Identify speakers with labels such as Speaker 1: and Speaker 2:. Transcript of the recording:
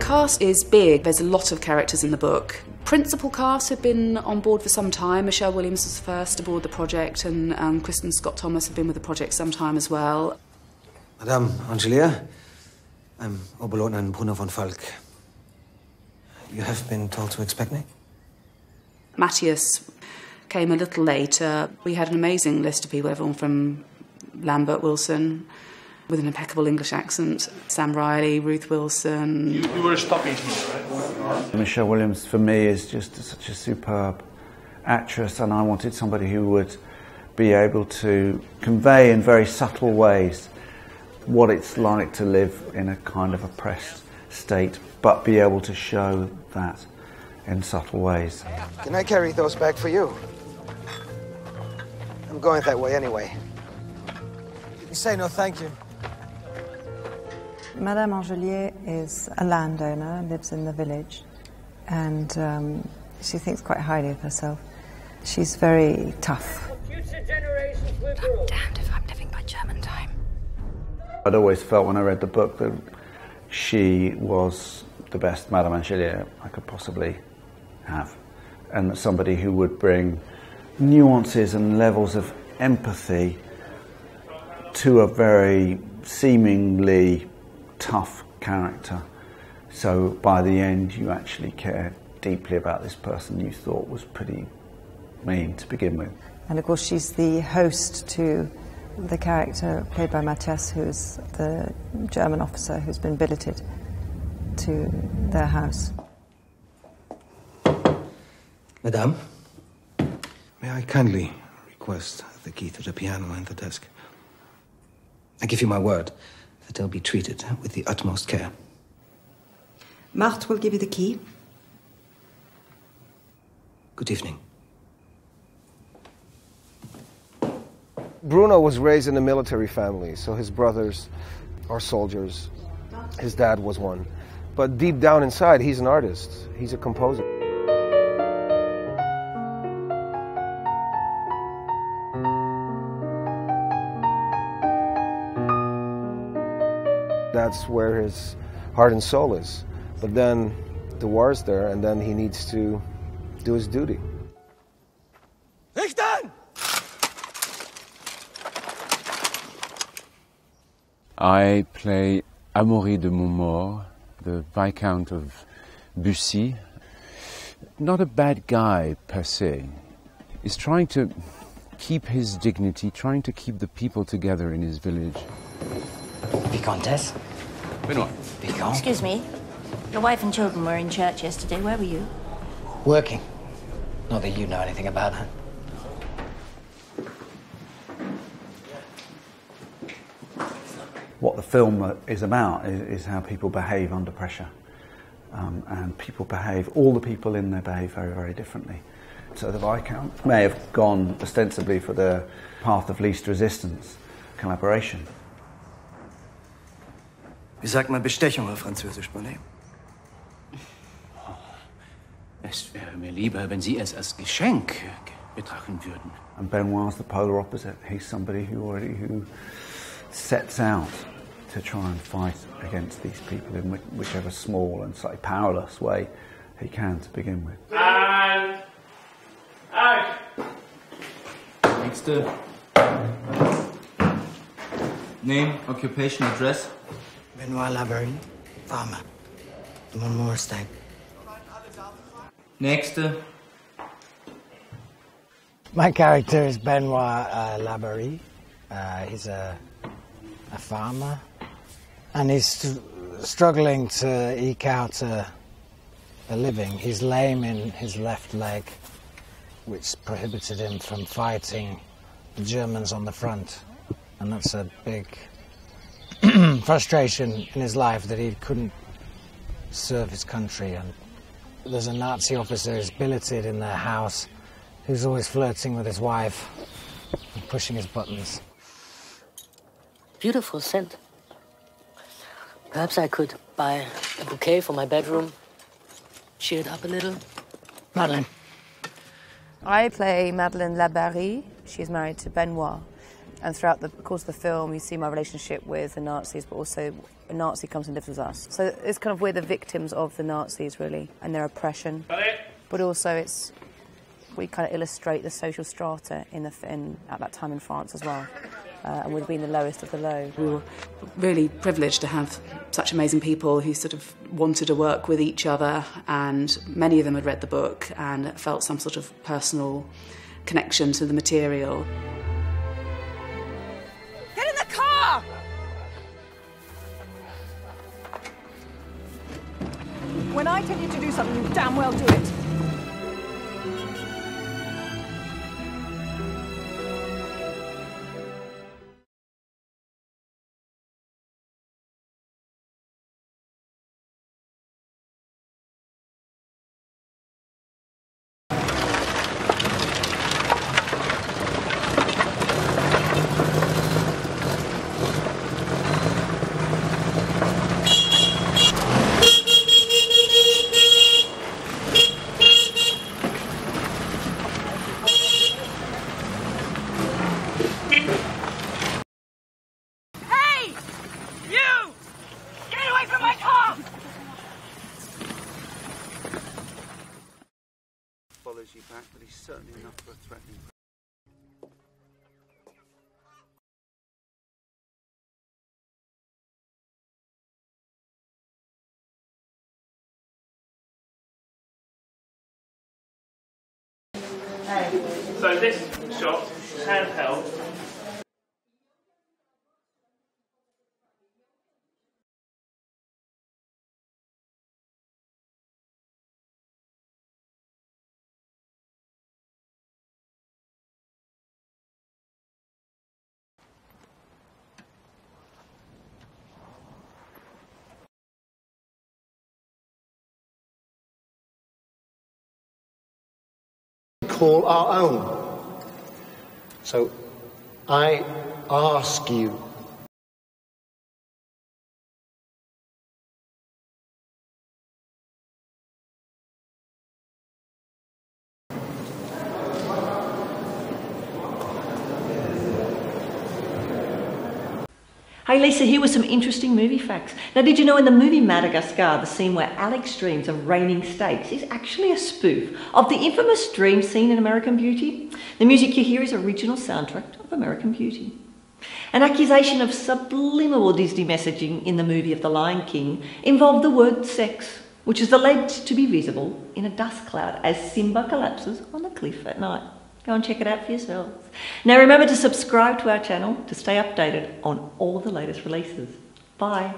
Speaker 1: cast is big. There's a lot of characters in the book. Principal cast have been on board for some time. Michelle Williams was first aboard the project, and Kristin Scott Thomas have been with the project some time as well.
Speaker 2: Madame Angellier, I'm Oberleutnant Bruno von Falk. You have been told to expect me?
Speaker 1: Matthias came a little later. We had an amazing list of people, everyone from Lambert Wilson, with an impeccable English accent, Sam Riley, Ruth Wilson.
Speaker 3: You were stopping here, right?
Speaker 4: Michelle Williams, for me, is just such a superb actress, and I wanted somebody who would be able to convey in very subtle ways what it's like to live in a kind of oppressed state, but be able to show that in subtle ways.
Speaker 2: Can I carry those back for you? I'm going that way anyway. You say no thank you.
Speaker 5: Madame Angellier is a landowner, lives in the village, and she thinks quite highly of herself. She's very tough.
Speaker 6: I'm damned if I'm living by German time.
Speaker 4: I'd always felt when I read the book that she was the best Madame Angellier I could possibly have, and somebody who would bring nuances and levels of empathy to a very seemingly tough character. So by the end you actually cared deeply about this person you thought was pretty mean to begin with.
Speaker 5: And of course she's the host to the character played by Matthias, who's the German officer who's been billeted to their house.
Speaker 2: Madame, may I kindly request the key to the piano and the desk? I give you my word that they'll be treated with the utmost care.
Speaker 7: Marthe will give you the key.
Speaker 2: Good evening.
Speaker 8: Bruno was raised in a military family, so his brothers are soldiers. His dad was one. But deep down inside, he's an artist. He's a composer. That's where his heart and soul is. But then the war's there, and then he needs to do his duty.
Speaker 2: Richten!
Speaker 9: I play Amaury de Montmort, the Viscount of Bussy. Not a bad guy per se. He's trying to keep his dignity, trying to keep the people together in his village.
Speaker 10: Vicomtesse?
Speaker 9: Benoit.
Speaker 10: Vicomte?
Speaker 6: Excuse me. Your wife and children were in church yesterday. Where were you?
Speaker 10: Working. Not that you know anything about her.
Speaker 4: What the film is about is how people behave under pressure. And people behave, all the people in there behave very, very differently. So the Viscount may have gone ostensibly for the path of least resistance, collaboration.
Speaker 2: Wie sagt man Bestechung auf Französisch, Bonnet?
Speaker 11: Es wäre mir lieber, wenn Sie es als Geschenk betrachten würden.
Speaker 4: And Benoit's the polar opposite. He's somebody who sets out to try and fight against these people in whichever small and slightly powerless way he can to begin with.
Speaker 3: And act.
Speaker 12: Nächste. Name, occupation, address.
Speaker 10: Benoit Labarry, farmer. Montmort estate.
Speaker 12: Nächste.
Speaker 10: My character is Benoit Labarry. He's a farmer, and he's struggling to eke out a living. He's lame in his left leg, which prohibited him from fighting the Germans on the front, and that's a big frustration in his life that he couldn't serve his country. And there's a Nazi officer who's billeted in their house who's always flirting with his wife and pushing his buttons.
Speaker 13: Beautiful scent. Perhaps I could buy a bouquet for my bedroom, cheer it up a little. Madeleine.
Speaker 5: I play Madeleine Labarry. She's married to Benoit.
Speaker 14: And throughout the course of the film, you see my relationship with the Nazis, but also a Nazi comes and lives with us. So it's kind of we're the victims of the Nazis, really, and their oppression. But also we kind of illustrate the social strata at that time in France as well. And we've been the lowest of the low.
Speaker 1: We were really privileged to have such amazing people who sort of wanted to work with each other, and many of them had read the book and felt some sort of personal connection to the material.
Speaker 7: Get in the car! When I tell you to do something, you damn well do it.
Speaker 4: Follows you back, but he's certainly enough for a threatening.
Speaker 3: So this shot, handheld.
Speaker 15: Call our own. So I ask you,
Speaker 16: Hey Lisa, here were some interesting movie facts. Now, did you know in the movie Madagascar, the scene where Alex dreams of raining steaks is actually a spoof of the infamous dream scene in American Beauty? The music you hear is original soundtrack of American Beauty. An accusation of subliminal Disney messaging in the movie of The Lion King involved the word sex, which is alleged to be visible in a dust cloud as Simba collapses on the cliff at night. Go and check it out for yourselves. Now remember to subscribe to our channel to stay updated on all the latest releases. Bye.